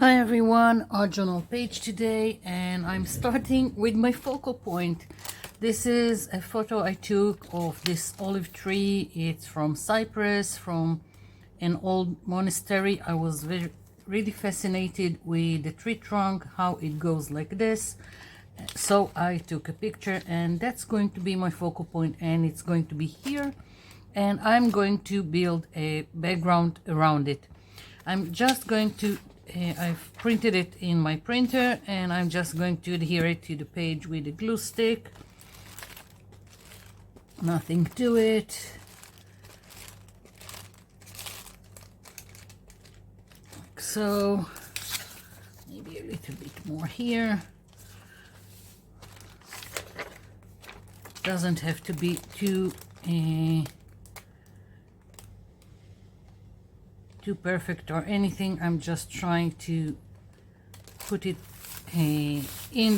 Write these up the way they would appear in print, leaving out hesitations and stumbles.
Hi everyone, our journal page today, and I'm starting with my focal point. This is a photo I took of this olive tree. It's from Cyprus, from an old monastery. I was really fascinated with the tree trunk, how it goes like this. So I took a picture, and that's going to be my focal point, and it's going to be here, and I'm going to build a background around it. I'm just going to I've printed it in my printer, and I'm just going to adhere it to the page with a glue stick. Nothing to it. So maybe a little bit more here. Doesn't have to be too perfect or anything. I'm just trying to put it in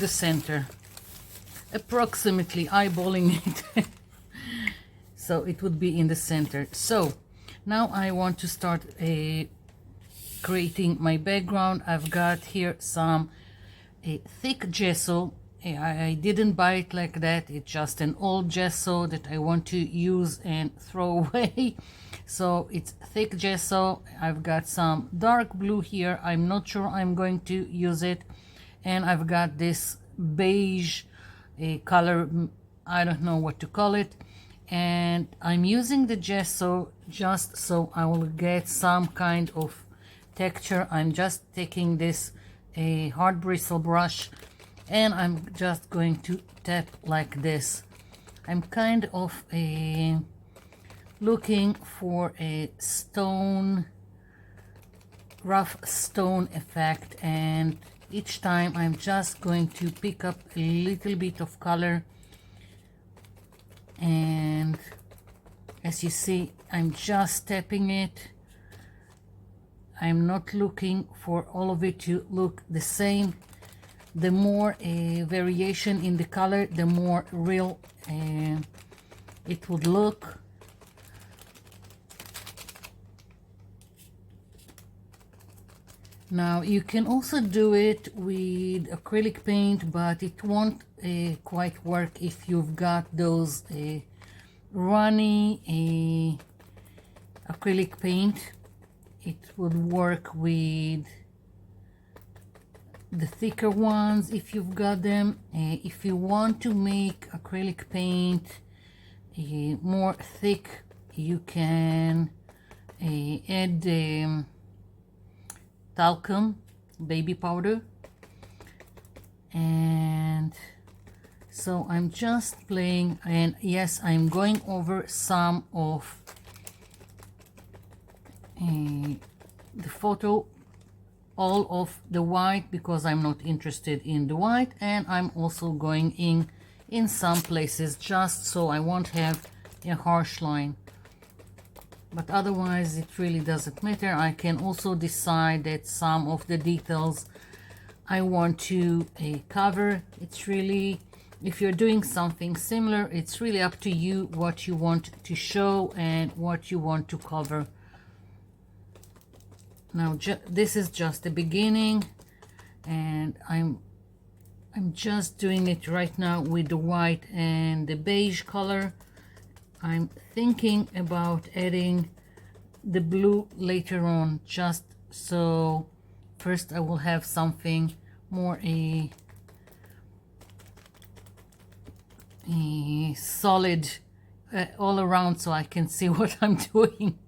the center, approximately eyeballing it. So it would be in the center. So now I want to start creating my background. I've got here some thick gesso. I didn't buy it like that. It's just an old gesso that I want to use and throw away. So it's thick gesso. I've got some dark blue here. I'm not sure I'm going to use it. And I've got this beige color. I don't know what to call it. And I'm using the gesso just so I will get some kind of texture. I'm just taking this hard bristle brush, and I'm just going to tap like this. I'm kind of looking for a rough stone effect, and each time I'm just going to pick up a little bit of color, and as you see, I'm just tapping it. I'm not looking for all of it to look the same. The more variation in the color, the more real it would look. Now you can also do it with acrylic paint, but it won't quite work if you've got those runny acrylic paint. It would work with the thicker ones if you've got them. If you want to make acrylic paint more thick, you can add talcum, baby powder. And so I'm just playing, and yes, I'm going over some of the photo, all of the white, because I'm not interested in the white, and I'm also going in some places just so I won't have a harsh line. But otherwise it really doesn't matter. I can also decide that some of the details I want to cover. It's really, if you're doing something similar, it's really up to you what you want to show and what you want to cover. Now this is just the beginning, and I'm just doing it right now with the white and the beige color. I'm thinking about adding the blue later on, just so first I will have something more a solid all around, so I can see what I'm doing.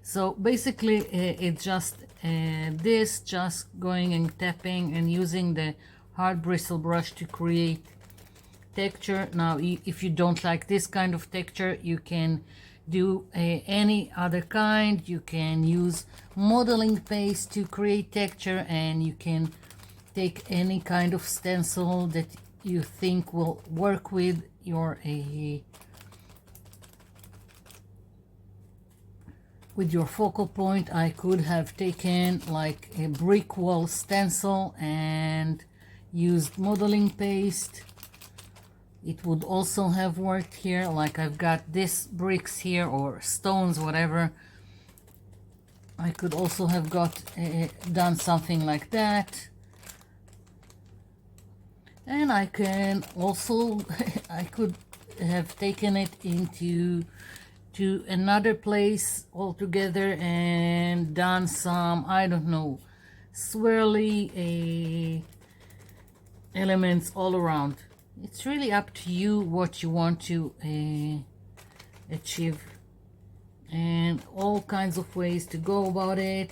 So basically it's just this, just going and tapping and using the hard bristle brush to create texture. Now if you don't like this kind of texture, you can do any other kind. You can use modeling paste to create texture, and you can take any kind of stencil that you think will work with your focal point. I could have taken like a brick wall stencil and used modeling paste. It would also have worked here. Like I've got this bricks here, or stones, whatever. I could also have done something like that. And I can also, I could have taken it to another place altogether and done some, I don't know, swirly elements all around. It's really up to you what you want to achieve, and all kinds of ways to go about it.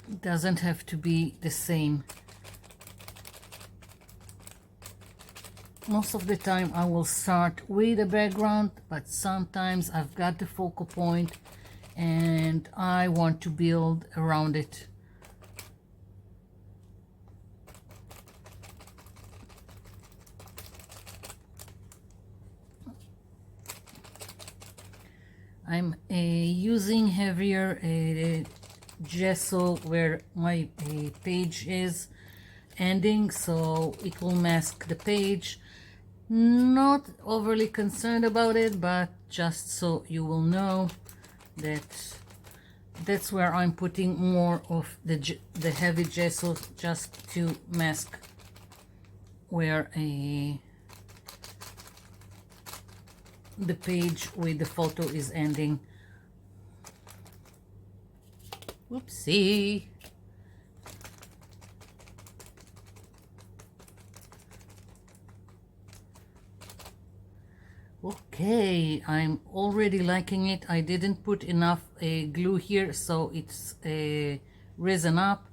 It doesn't have to be the same. Most of the time I will start with a background, but sometimes I've got the focal point and I want to build around it. I'm using heavier gesso where my page is ending, so it will mask the page. Not overly concerned about it, but just so you will know that that's where I'm putting more of the heavy gesso, just to mask where the page with the photo is ending. Whoopsie. Okay, I'm already liking it. I didn't put enough glue here, so it's risen up,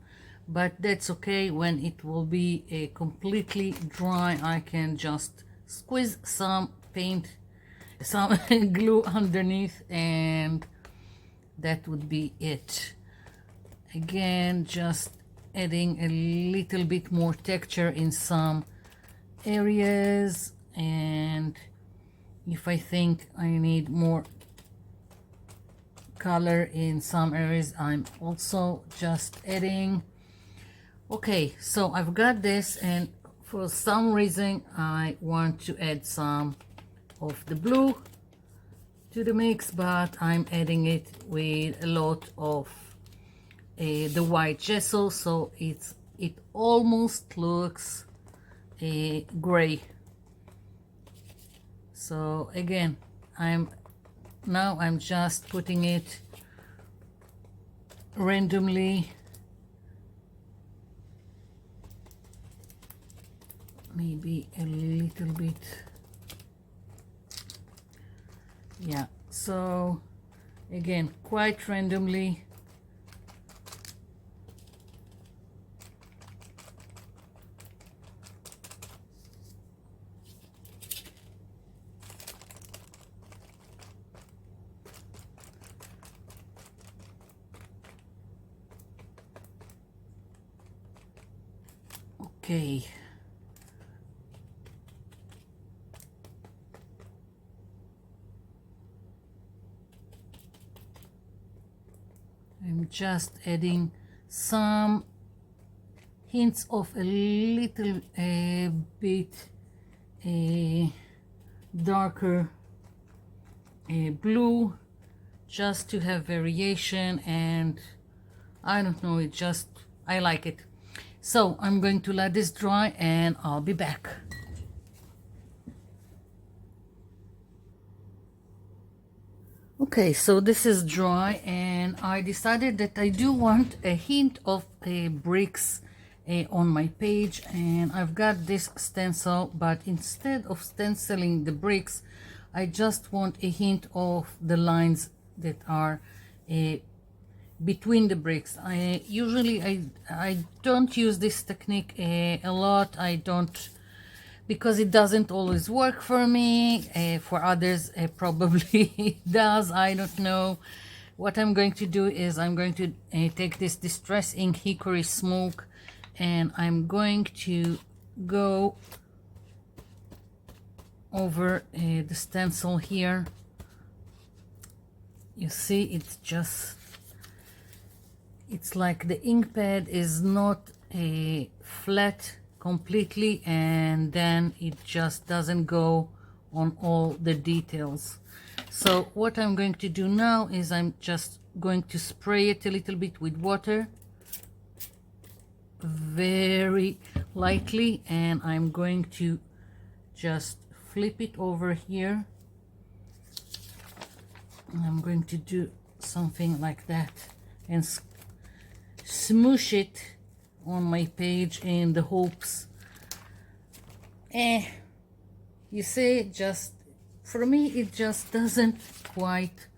but that's okay. When it will be completely dry, I can just squeeze some paint, some glue underneath, and that would be it. Again, just adding a little bit more texture in some areas, and if I think I need more color in some areas, I'm also just adding. Okay, so I've got this, and for some reason I want to add some of the blue to the mix, but I'm adding it with a lot of the white gesso, so it almost looks gray. So again, I'm just putting it randomly, maybe a little bit, yeah, so again, quite randomly. Okay. I'm just adding some hints of a little bit darker blue, just to have variation, and I don't know, I like it. So I'm going to let this dry and I'll be back. Okay, so this is dry, and I decided that I do want a hint of bricks on my page, and I've got this stencil, but instead of stenciling the bricks, I just want a hint of the lines that are between the bricks. I don't use this technique a lot. I don't, because it doesn't always work for me. For others, probably it does. I don't know. What I'm going to do is I'm going to take this Distress Ink Hickory Smoke, and I'm going to go over the stencil here. You see, it's like the ink pad is not flat completely, and then it just doesn't go on all the details. So what I'm going to do now is I'm just going to spray it a little bit with water, very lightly, and I'm going to just flip it over here. I'm going to do something like that and smoosh it on my page in the hopes, you see, just for me it just doesn't quite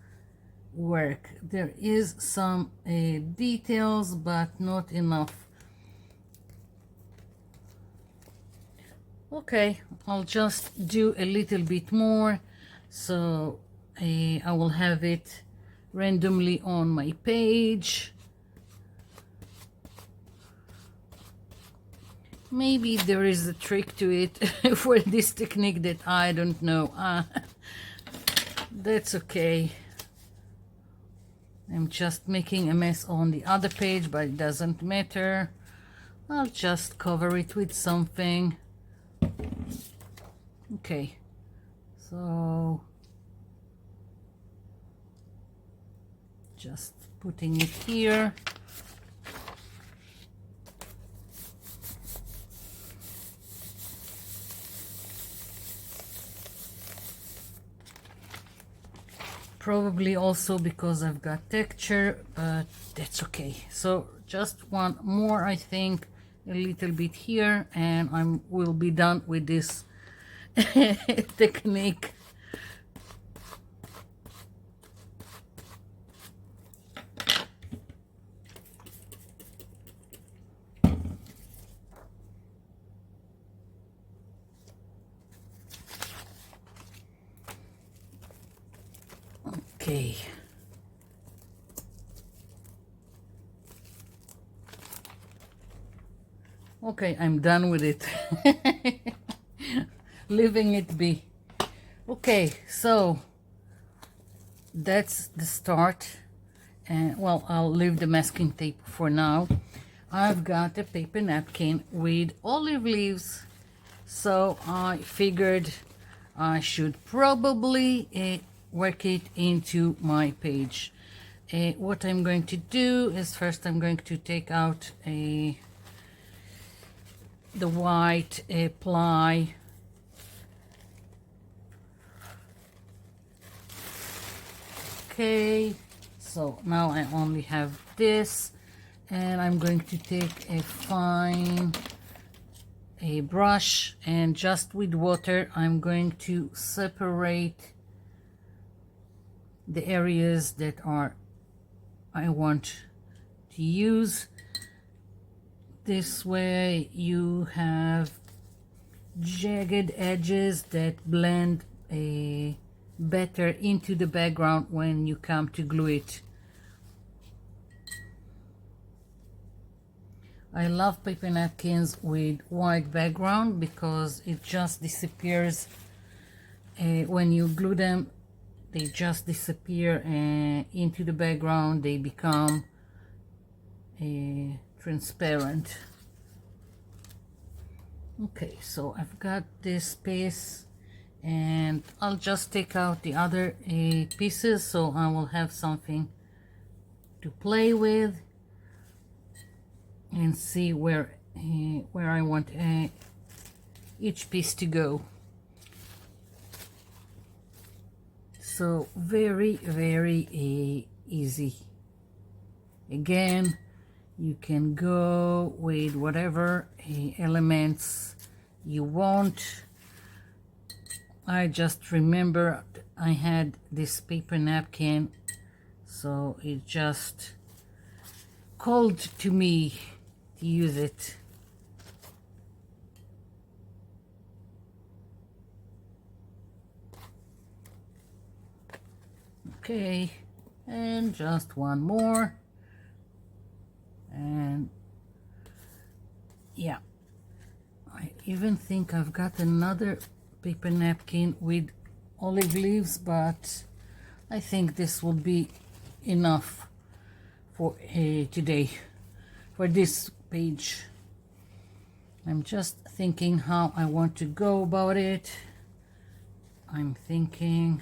work. There is some details, but not enough. Okay, I'll just do a little bit more, so I will have it randomly on my page. Maybe there is a trick to it for this technique that I don't know. That's okay. I'm just making a mess on the other page, but it doesn't matter. I'll just cover it with something. Okay, so just putting it here. Probably also because I've got texture, but that's okay. So just one more, I think, a little bit here, and will be done with this technique. Okay. Okay, I'm done with it. Leaving it be. Okay, so that's the start. And well, I'll leave the masking tape for now. I've got a paper napkin with olive leaves, so I figured I should probably work it into my page. What I'm going to do is first I'm going to take out the white ply. Okay, so now I only have this, and I'm going to take a fine brush, and just with water I'm going to separate the areas that I want to use. This way you have jagged edges that blend better into the background when you come to glue it. I love paper napkins with white background because it just disappears when you glue them. They just disappear into the background. They become transparent. Okay, so I've got this piece, and I'll just take out the other pieces so I will have something to play with and see where I want each piece to go. So very, very easy. Again, you can go with whatever elements you want. I just remember I had this paper napkin, so it just called to me to use it. Okay, and just one more. And yeah, I even think I've got another paper napkin with olive leaves, but I think this will be enough for today, for this page. I'm just thinking how I want to go about it. I'm thinking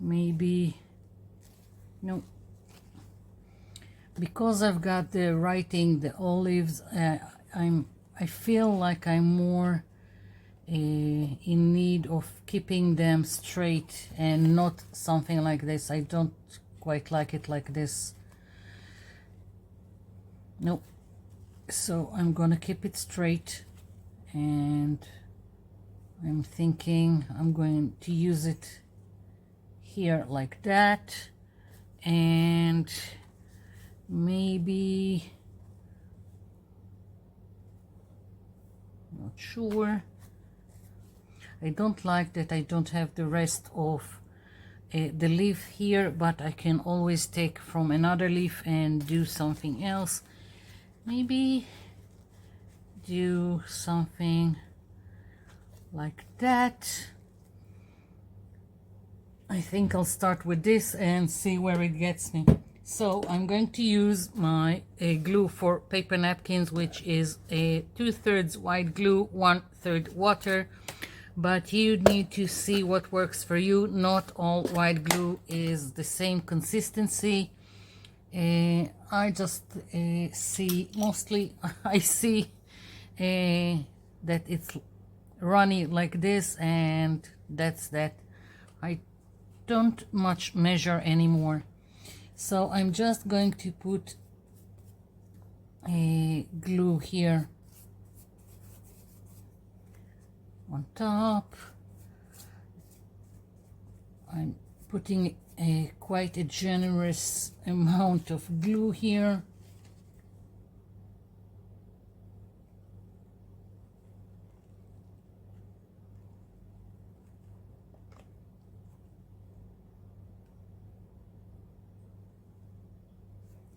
maybe, no, because I've got the writing, the olives, I feel like I'm more in need of keeping them straight and not something like this. I don't quite like it like this. Nope. So I'm gonna keep it straight, and I'm thinking I'm going to use it here like that, and maybe, not sure. I don't like that I don't have the rest of the leaf here, but I can always take from another leaf and do something else. Maybe do something like that. I think I'll start with this and see where it gets me. So I'm going to use my glue for paper napkins, which is a 2/3 white glue, 1/3 water. But you need to see what works for you. Not all white glue is the same consistency. I just see, mostly I see that it's runny like this, and that's that. I don't much measure anymore. So I'm just going to put a glue here on top. I'm putting quite a generous amount of glue here.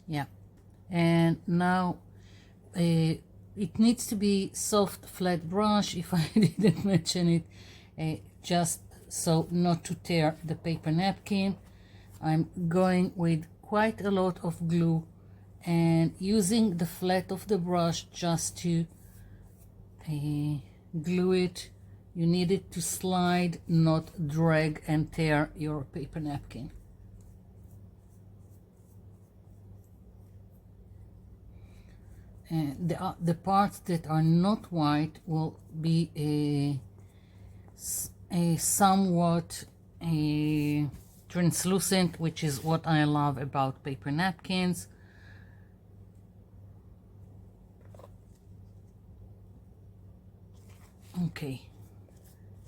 Yeah, and now it needs to be soft flat brush, if I didn't mention it, just so not to tear the paper napkin. I'm going with quite a lot of glue and using the flat of the brush just to glue it. You need it to slide, not drag and tear your paper napkin. And the parts that are not white will be a somewhat translucent, which is what I love about paper napkins. Okay,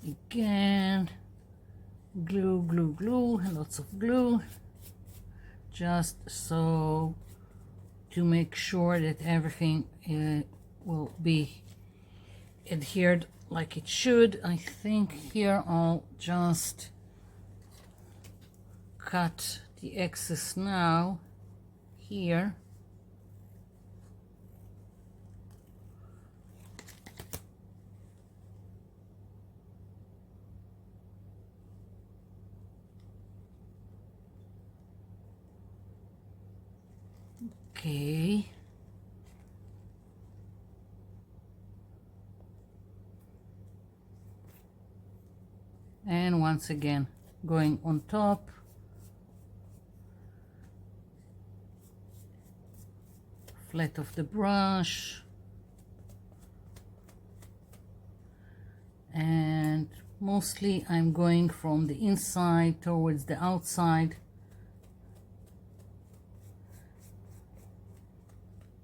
again, glue, glue, glue, lots of glue, just so to make sure that everything will be adhered like it should. I think here I'll just cut the excess now here. Okay. And once again, going on top. Flat of the brush. And mostly I'm going from the inside towards the outside.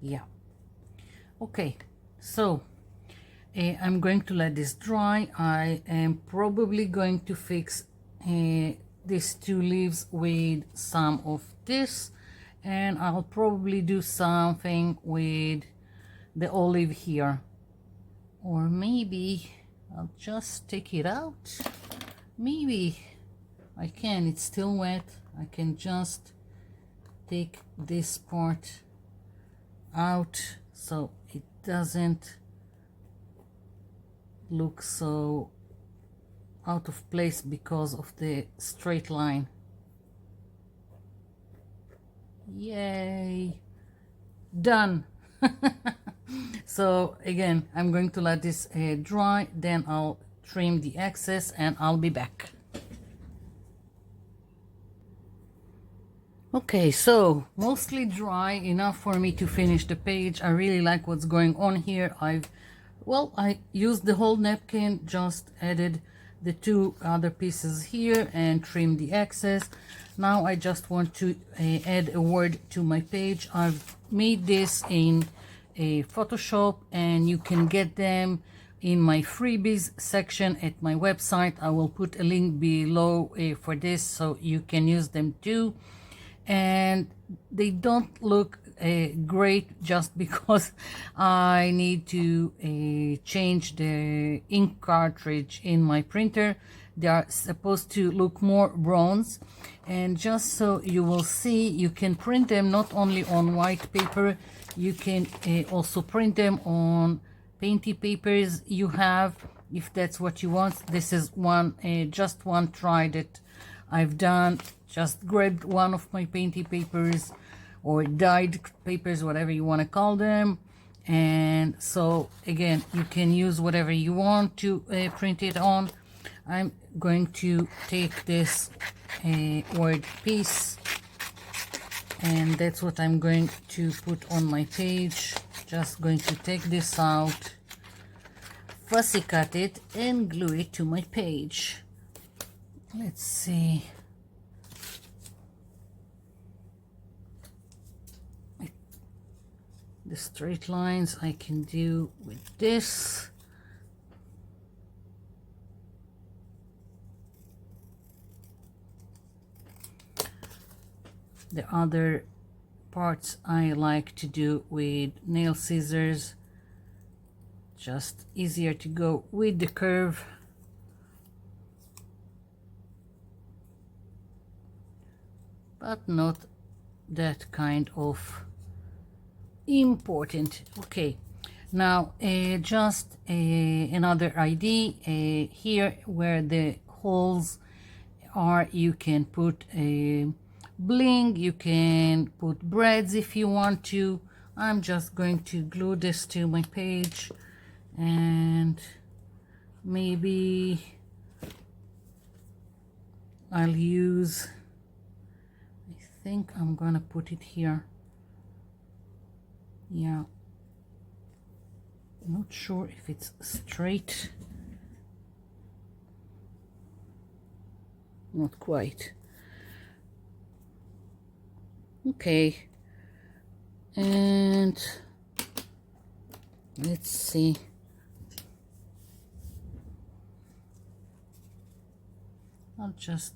Yeah. Okay, so I'm going to let this dry. I am probably going to fix these two leaves with some of this, and I'll probably do something with the olive here, or maybe I'll just take it out. Maybe I can, it's still wet. I can just take this part out so it doesn't look so out of place because of the straight line. Yay, done. So again, I'm going to let this dry, then I'll trim the excess and I'll be back. Okay, so mostly dry, enough for me to finish the page. I really like what's going on here. I used the whole napkin, just added the two other pieces here and trimmed the excess. Now I just want to add a word to my page. I've made this in a Photoshop, and you can get them in my freebies section at my website. I will put a link below for this, so you can use them too. And they don't look great just because I need to change the ink cartridge in my printer. They are supposed to look more bronze, and just so you will see, you can print them not only on white paper, you can also print them on painty papers you have, if that's what you want. This is just one try that I've done. Just grabbed one of my painty papers or dyed papers, whatever you want to call them, and so again, you can use whatever you want to print it on. I'm going to take this word piece, and that's what I'm going to put on my page. Just going to take this out, fussy cut it, and glue it to my page. Let's see. The straight lines I can do with this. The other parts I like to do with nail scissors. Just easier to go with the curve. But not that kind of important. Okay, now just another idea. Here where the holes are, you can put a bling, you can put breads if you want to. I'm just going to glue this to my page, and maybe I'll use, I think I'm gonna put it here. Yeah, not sure if it's straight. Not quite. Okay, and let's see. I'll just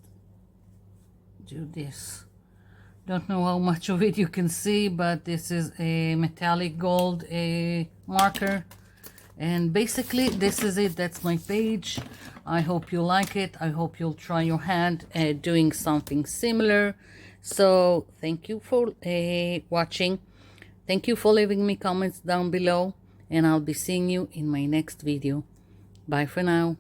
do this. Don't know how much of it you can see, but this is a metallic gold marker, and basically this is it. That's my page. I hope you like it. I hope you'll try your hand at doing something similar. So thank you for watching. Thank you for leaving me comments down below, and I'll be seeing you in my next video. Bye for now.